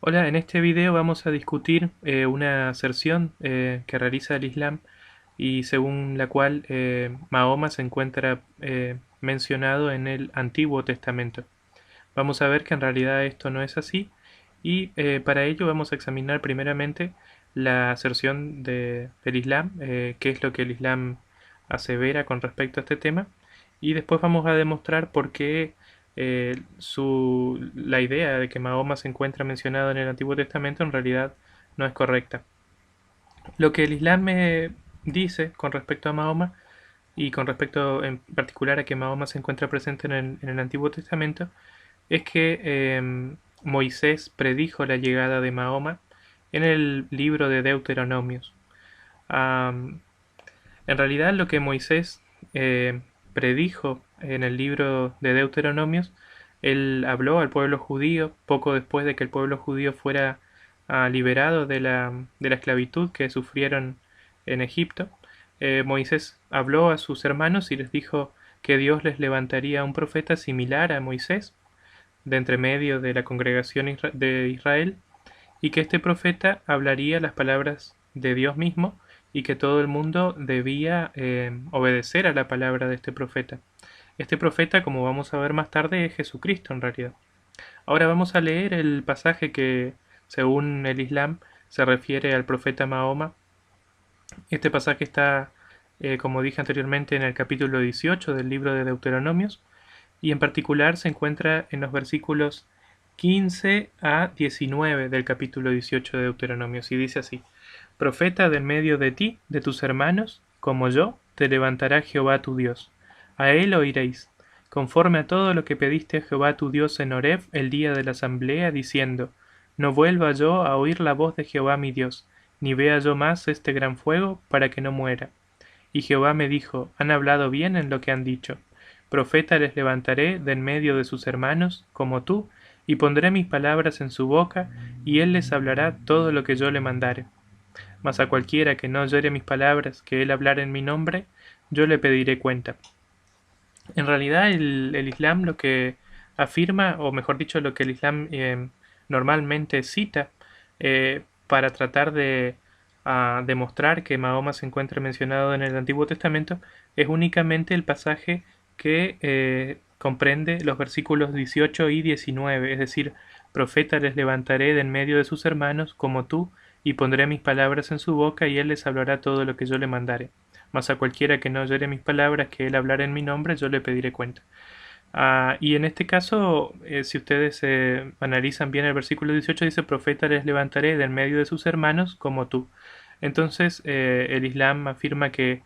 Hola, en este video vamos a discutir una aserción que realiza el Islam y según la cual Mahoma se encuentra mencionado en el Antiguo Testamento. Vamos a ver que en realidad esto no es así y para ello vamos a examinar primeramente la aserción del Islam, qué es lo que el Islam asevera con respecto a este tema, y después vamos a demostrar por qué la idea de que Mahoma se encuentra mencionado en el Antiguo Testamento en realidad no es correcta. Lo que el Islam dice con respecto a Mahoma y con respecto en particular a que Mahoma se encuentra presente en el Antiguo Testamento es que Moisés predijo la llegada de Mahoma en el libro de Deuteronomios. Am, en realidad lo que Moisés predijo en el libro de Deuteronomios, él habló al pueblo judío poco después de que el pueblo judío fuera liberado de la esclavitud que sufrieron en Egipto. Moisés habló a sus hermanos y les dijo que Dios les levantaría un profeta similar a Moisés, de entre medio de la congregación de Israel, y que este profeta hablaría las palabras de Dios mismo y que todo el mundo debía obedecer a la palabra de este profeta. Este profeta, como vamos a ver más tarde, es Jesucristo en realidad. Ahora vamos a leer el pasaje que, según el Islam, se refiere al profeta Mahoma. Este pasaje está, como dije anteriormente, en el capítulo 18 del libro de Deuteronomios, y en particular se encuentra en los versículos 15 a 19 del capítulo 18 de Deuteronomios, y dice así: Profeta del medio de ti, de tus hermanos, como yo, te levantará Jehová tu Dios. A él oiréis, conforme a todo lo que pediste a Jehová tu Dios en Horeb el día de la asamblea, diciendo: No vuelva yo a oír la voz de Jehová mi Dios, ni vea yo más este gran fuego, para que no muera. Y Jehová me dijo: Han hablado bien en lo que han dicho. Profeta les levantaré de en medio de sus hermanos, como tú, y pondré mis palabras en su boca, y él les hablará todo lo que yo le mandare. Mas a cualquiera que no oyere mis palabras, que él hablara en mi nombre, yo le pediré cuenta. En realidad el Islam lo que afirma, o mejor dicho, lo que el Islam normalmente cita para tratar de demostrar que Mahoma se encuentra mencionado en el Antiguo Testamento, es únicamente el pasaje que comprende los versículos 18 y 19, es decir, profeta les levantaré de en medio de sus hermanos como tú, y pondré mis palabras en su boca, y él les hablará todo lo que yo le mandare. Mas a cualquiera que no oyere mis palabras, que él hablara en mi nombre, yo le pediré cuenta. Y en este caso, si ustedes analizan bien el versículo 18, dice: Profeta les levantaré de en medio de sus hermanos como tú. Entonces, el Islam afirma que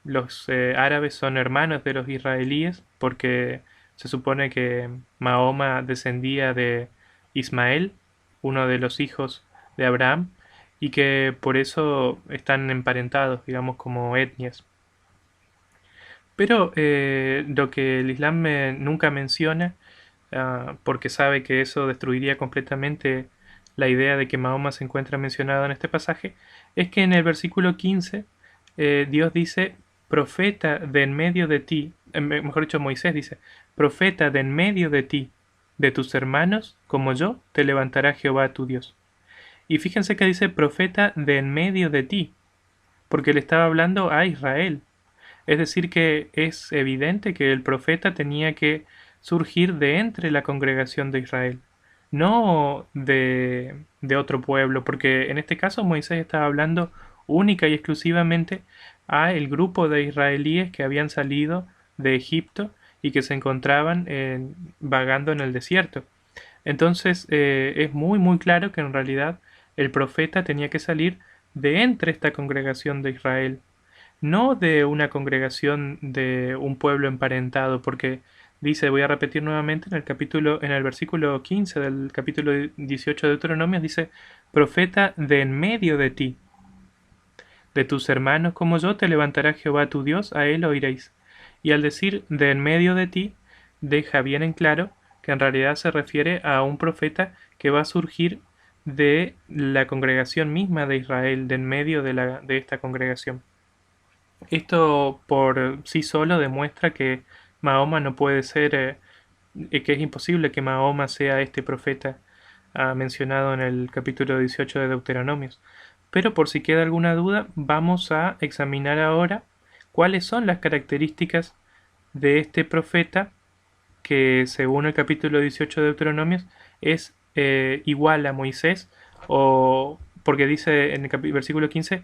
los árabes son hermanos de los israelíes, porque se supone que Mahoma descendía de Ismael, uno de los hijos de Abraham, y que por eso están emparentados, digamos, como etnias. Pero lo que el Islam nunca menciona, porque sabe que eso destruiría completamente la idea de que Mahoma se encuentra mencionado en este pasaje, es que en el versículo 15 Dios dice: Profeta de en medio de ti, mejor dicho, Moisés dice: Profeta de en medio de ti, de tus hermanos, como yo, te levantará Jehová tu Dios. Y fíjense que dice profeta de en medio de ti, porque le estaba hablando a Israel. Es decir, que es evidente que el profeta tenía que surgir de entre la congregación de Israel, no de otro pueblo, porque en este caso Moisés estaba hablando única y exclusivamente a el grupo de israelíes que habían salido de Egipto y que se encontraban vagando en el desierto. Entonces es muy muy claro que en realidad el profeta tenía que salir de entre esta congregación de Israel, no de una congregación de un pueblo emparentado, porque dice, voy a repetir nuevamente en el versículo 15 del capítulo 18 de Deuteronomio, dice: Profeta de en medio de ti, de tus hermanos como yo, te levantará Jehová tu Dios, a él oiréis. Y al decir de en medio de ti, deja bien en claro que en realidad se refiere a un profeta que va a surgir de la congregación misma de Israel, de en medio de esta congregación. Esto por sí solo demuestra que Mahoma no puede ser, que es imposible que Mahoma sea este profeta mencionado en el capítulo 18 de Deuteronomios. Pero por si queda alguna duda, vamos a examinar ahora cuáles son las características de este profeta que según el capítulo 18 de Deuteronomios es igual a Moisés, o porque dice en el versículo 15,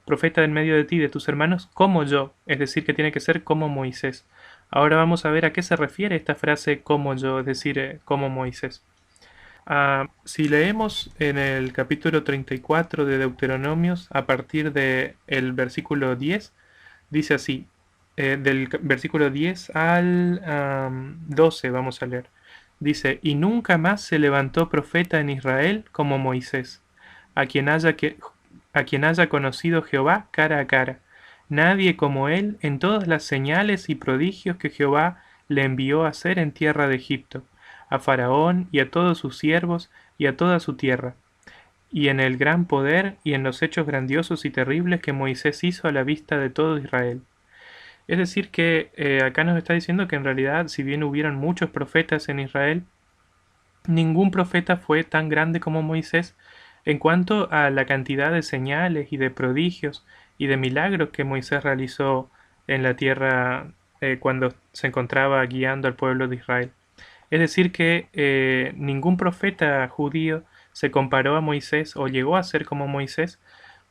profeta en medio de ti y de tus hermanos como yo, es decir, que tiene que ser como Moisés. Ahora vamos a ver a qué se refiere esta frase como yo, es decir, como Moisés. Si leemos en el capítulo 34 de Deuteronomios, a partir del versículo 10, dice así, del versículo 10 al 12 vamos a leer. Dice, y nunca más se levantó profeta en Israel como Moisés, a quien haya conocido Jehová cara a cara. Nadie como él en todas las señales y prodigios que Jehová le envió a hacer en tierra de Egipto, a Faraón y a todos sus siervos y a toda su tierra, y en el gran poder y en los hechos grandiosos y terribles que Moisés hizo a la vista de todo Israel. Es decir, que acá nos está diciendo que en realidad, si bien hubieron muchos profetas en Israel, ningún profeta fue tan grande como Moisés en cuanto a la cantidad de señales y de prodigios y de milagros que Moisés realizó en la tierra cuando se encontraba guiando al pueblo de Israel. Es decir, que ningún profeta judío se comparó a Moisés o llegó a ser como Moisés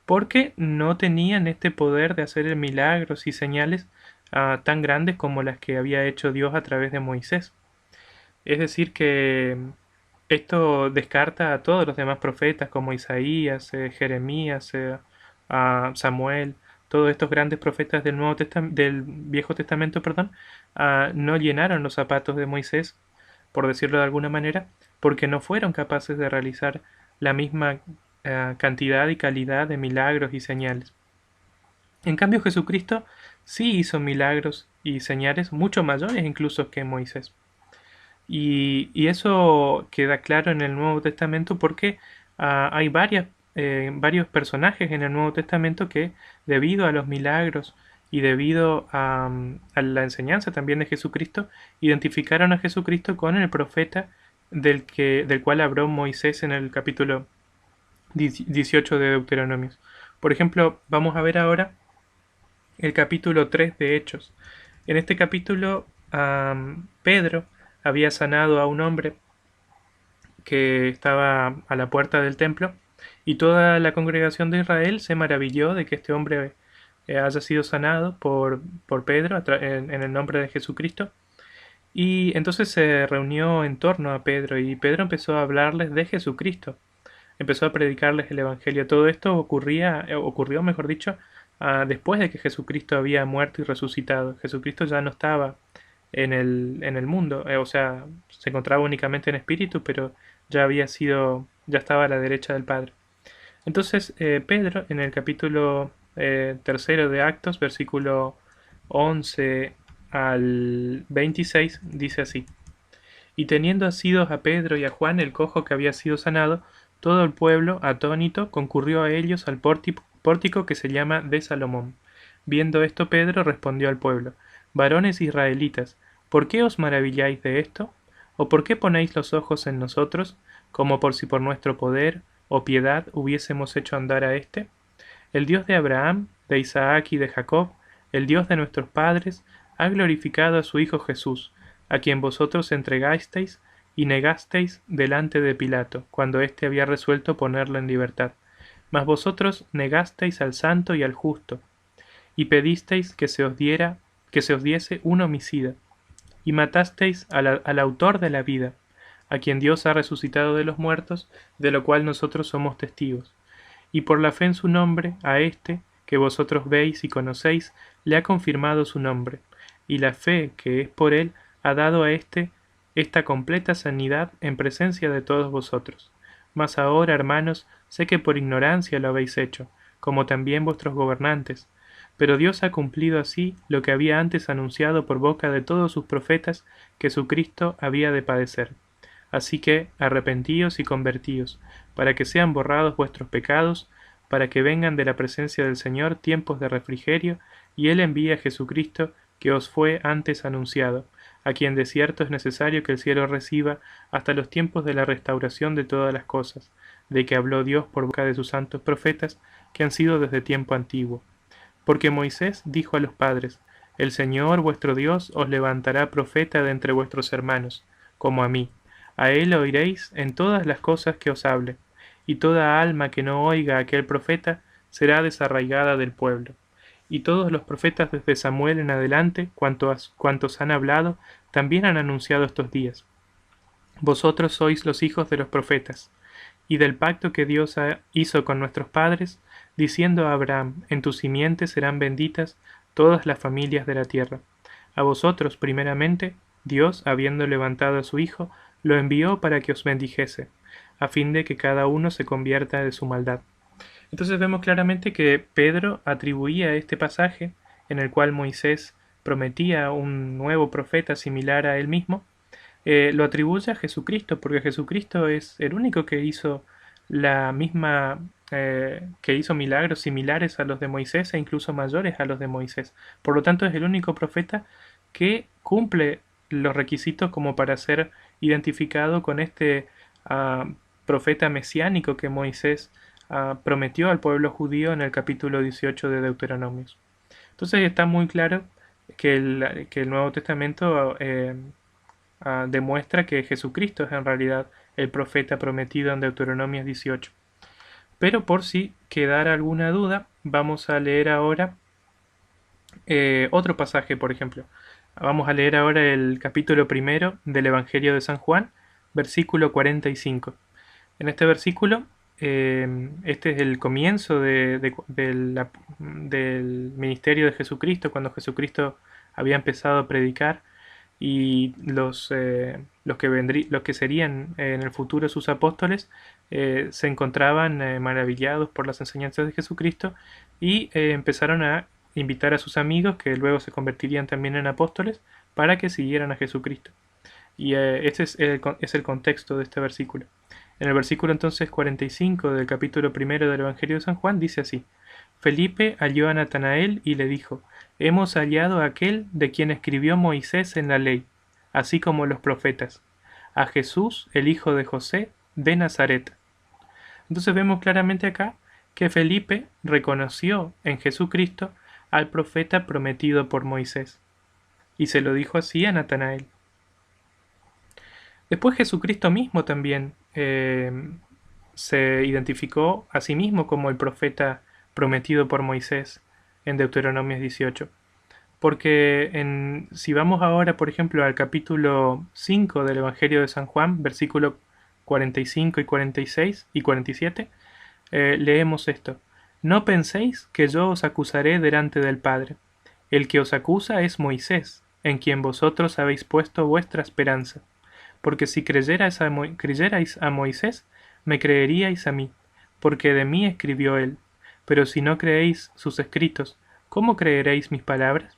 porque no tenían este poder de hacer milagros y señales tan grandes como las que había hecho Dios a través de Moisés. Es decir, que esto descarta a todos los demás profetas como Isaías, Jeremías, Samuel, todos estos grandes profetas del Viejo Testamento, perdón, no llenaron los zapatos de Moisés, por decirlo de alguna manera, porque no fueron capaces de realizar la misma cantidad y calidad de milagros y señales. En cambio, Jesucristo sí hizo milagros y señales mucho mayores incluso que Moisés. Y eso queda claro en el Nuevo Testamento porque hay varios personajes en el Nuevo Testamento que, debido a los milagros y debido a la enseñanza también de Jesucristo, identificaron a Jesucristo con el profeta del cual habló Moisés en el capítulo 18 de Deuteronomios. Por ejemplo, vamos a ver ahora el capítulo 3 de Hechos. En este capítulo, Pedro había sanado a un hombre que estaba a la puerta del templo y toda la congregación de Israel se maravilló de que este hombre haya sido sanado por Pedro en el nombre de Jesucristo. Y entonces se reunió en torno a Pedro y Pedro empezó a hablarles de Jesucristo. Empezó a predicarles el Evangelio. Todo esto ocurrió, mejor dicho, después de que Jesucristo había muerto y resucitado. Jesucristo ya no estaba en el mundo, o sea, se encontraba únicamente en espíritu, pero ya estaba a la derecha del Padre. Entonces, Pedro, en el capítulo tercero de Actos, versículo 11 al 26, dice así: Y teniendo asidos a Pedro y a Juan, el cojo que había sido sanado, todo el pueblo, atónito, concurrió a ellos al pórtico que se llama de Salomón. Viendo esto, Pedro respondió al pueblo: Varones israelitas, ¿por qué os maravilláis de esto? ¿O por qué ponéis los ojos en nosotros, como por si por nuestro poder o piedad hubiésemos hecho andar a éste? El Dios de Abraham, de Isaac y de Jacob, el Dios de nuestros padres, ha glorificado a su Hijo Jesús, a quien vosotros entregasteis y negasteis delante de Pilato, cuando éste había resuelto ponerlo en libertad. Mas vosotros negasteis al santo y al justo, y pedisteis que se os diese un homicida, y matasteis al autor de la vida, a quien Dios ha resucitado de los muertos, de lo cual nosotros somos testigos. Y por la fe en su nombre, a éste, que vosotros veis y conocéis, le ha confirmado su nombre, y la fe que es por él ha dado a éste esta completa sanidad en presencia de todos vosotros. Mas ahora, hermanos, sé que por ignorancia lo habéis hecho, como también vuestros gobernantes, pero Dios ha cumplido así lo que había antes anunciado por boca de todos sus profetas, que su Cristo había de padecer. Así que arrepentíos y convertíos, para que sean borrados vuestros pecados, para que vengan de la presencia del Señor tiempos de refrigerio, y Él envíe a Jesucristo, que os fue antes anunciado, a quien de cierto es necesario que el cielo reciba hasta los tiempos de la restauración de todas las cosas, de que habló Dios por boca de sus santos profetas, que han sido desde tiempo antiguo. Porque Moisés dijo a los padres, el Señor vuestro Dios os levantará profeta de entre vuestros hermanos, como a mí. A él oiréis en todas las cosas que os hable, y toda alma que no oiga a aquel profeta será desarraigada del pueblo. Y todos los profetas desde Samuel en adelante, cuantos han hablado, también han anunciado estos días. Vosotros sois los hijos de los profetas, y del pacto que Dios hizo con nuestros padres, diciendo a Abraham, en tu simiente serán benditas todas las familias de la tierra. A vosotros, primeramente, Dios, habiendo levantado a su Hijo, lo envió para que os bendijese, a fin de que cada uno se convierta de su maldad. Entonces vemos claramente que Pedro atribuía este pasaje, en el cual Moisés prometía un nuevo profeta similar a él mismo, lo atribuye a Jesucristo, porque Jesucristo es el único que hizo la misma, que hizo milagros similares a los de Moisés e incluso mayores a los de Moisés. Por lo tanto, es el único profeta que cumple los requisitos como para ser identificado con este profeta mesiánico que Moisés prometió al pueblo judío en el capítulo 18 de Deuteronomios. Entonces está muy claro que el Nuevo Testamento demuestra que Jesucristo es en realidad el profeta prometido en Deuteronomios 18. Pero por si quedara alguna duda, vamos a leer ahora otro pasaje, por ejemplo. Vamos a leer ahora el capítulo primero del Evangelio de San Juan, versículo 45. En este versículo, este es el comienzo del ministerio de Jesucristo, cuando Jesucristo había empezado a predicar y los que serían en el futuro sus apóstoles se encontraban maravillados por las enseñanzas de Jesucristo y empezaron a invitar a sus amigos, que luego se convertirían también en apóstoles, para que siguieran a Jesucristo. Y este es el contexto de este versículo. En el versículo entonces 45 del capítulo primero del Evangelio de San Juan dice así: Felipe halló a Natanael y le dijo: Hemos hallado a aquel de quien escribió Moisés en la ley, así como los profetas, a Jesús, el hijo de José, de Nazaret. Entonces vemos claramente acá que Felipe reconoció en Jesucristo al profeta prometido por Moisés, y se lo dijo así a Natanael. Después Jesucristo mismo también se identificó a sí mismo como el profeta prometido por Moisés en Deuteronomio 18. Porque si vamos ahora, por ejemplo, al capítulo 5 del Evangelio de San Juan, versículos 45 y 46 y 47, leemos esto: No penséis que yo os acusaré delante del Padre. El que os acusa es Moisés, en quien vosotros habéis puesto vuestra esperanza. Porque si creyerais a Moisés, me creeríais a mí, porque de mí escribió él. Pero si no creéis sus escritos, ¿cómo creeréis mis palabras?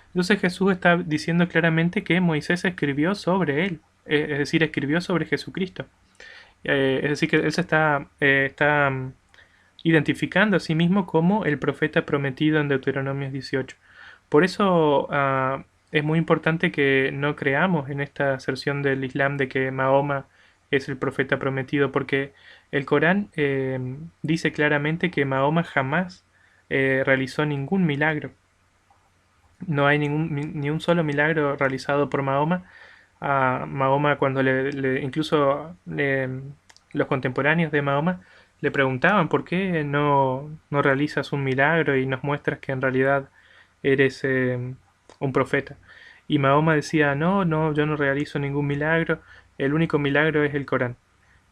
Entonces Jesús está diciendo claramente que Moisés escribió sobre él, es decir, escribió sobre Jesucristo. Es decir, que él se está identificando a sí mismo como el profeta prometido en Deuteronomio 18. Por eso es muy importante que no creamos en esta aserción del Islam de que Mahoma es el profeta prometido, porque el Corán dice claramente que Mahoma jamás realizó ningún milagro. No hay ni un solo milagro realizado por Mahoma. A Mahoma, cuando incluso los contemporáneos de Mahoma le preguntaban por qué no realizas un milagro y nos muestras que en realidad eres un profeta. Y Mahoma decía: no, yo no realizo ningún milagro, el único milagro es el Corán.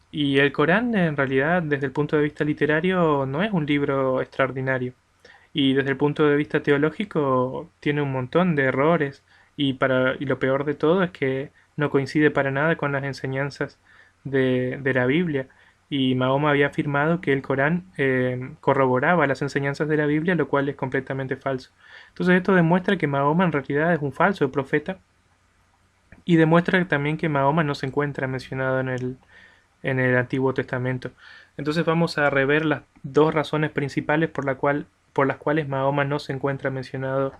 Y el Corán, en realidad, desde el punto de vista literario, no es un libro extraordinario. Y desde el punto de vista teológico tiene un montón de errores, y lo peor de todo es que no coincide para nada con las enseñanzas de la Biblia. Y Mahoma había afirmado que el Corán corroboraba las enseñanzas de la Biblia, lo cual es completamente falso. Entonces esto demuestra que Mahoma en realidad es un falso profeta, y demuestra también que Mahoma no se encuentra mencionado en el Antiguo Testamento. Entonces vamos a rever las dos razones principales por las cuales Mahoma no se encuentra mencionado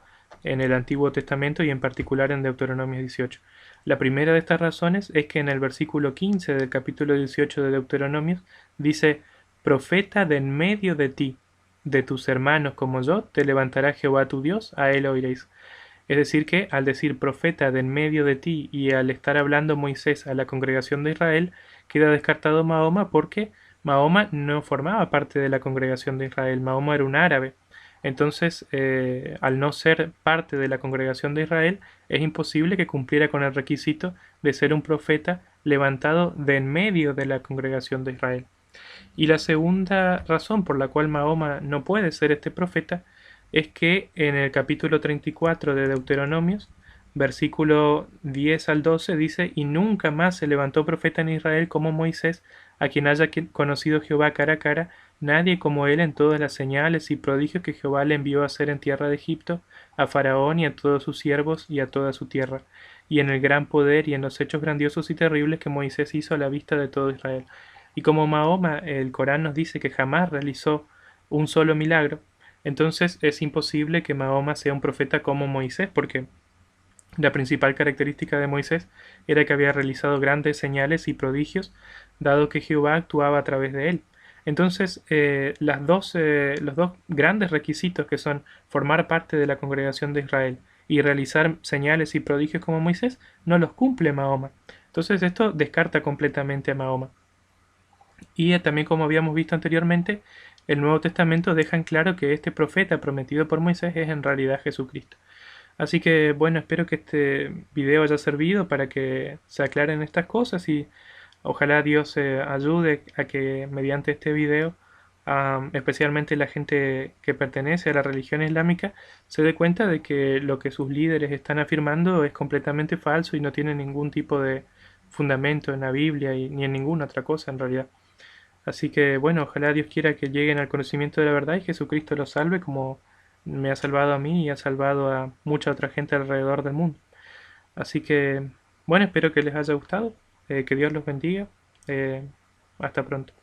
en el Antiguo Testamento y en particular en Deuteronomio 18. La primera de estas razones es que en el versículo 15 del capítulo 18 de Deuteronomio dice: Profeta de en medio de ti, de tus hermanos como yo, te levantará Jehová tu Dios, a él oiréis. Es decir que al decir profeta de en medio de ti y al estar hablando Moisés a la congregación de Israel, queda descartado Mahoma porque Mahoma no formaba parte de la congregación de Israel, Mahoma era un árabe. Entonces, al no ser parte de la congregación de Israel, es imposible que cumpliera con el requisito de ser un profeta levantado de en medio de la congregación de Israel. Y la segunda razón por la cual Mahoma no puede ser este profeta es que en el capítulo 34 de Deuteronomios, versículo 10 al 12, dice: Y nunca más se levantó profeta en Israel como Moisés, a quien haya conocido Jehová cara a cara, nadie como él en todas las señales y prodigios que Jehová le envió a hacer en tierra de Egipto, a Faraón y a todos sus siervos y a toda su tierra, y en el gran poder y en los hechos grandiosos y terribles que Moisés hizo a la vista de todo Israel. Y como Mahoma, el Corán nos dice que jamás realizó un solo milagro, entonces es imposible que Mahoma sea un profeta como Moisés, porque la principal característica de Moisés era que había realizado grandes señales y prodigios, dado que Jehová actuaba a través de él. Entonces, los dos grandes requisitos, que son formar parte de la congregación de Israel y realizar señales y prodigios como Moisés, no los cumple Mahoma. Entonces esto descarta completamente a Mahoma. Y también, como habíamos visto anteriormente, el Nuevo Testamento deja en claro que este profeta prometido por Moisés es en realidad Jesucristo. Así que bueno, espero que este video haya servido para que se aclaren estas cosas y ojalá Dios ayude a que mediante este video, especialmente la gente que pertenece a la religión islámica, se dé cuenta de que lo que sus líderes están afirmando es completamente falso y no tiene ningún tipo de fundamento en la Biblia ni en ninguna otra cosa en realidad. Así que bueno, ojalá Dios quiera que lleguen al conocimiento de la verdad y Jesucristo los salve como me ha salvado a mí y ha salvado a mucha otra gente alrededor del mundo. Así que bueno, espero que les haya gustado, que Dios los bendiga. Hasta pronto.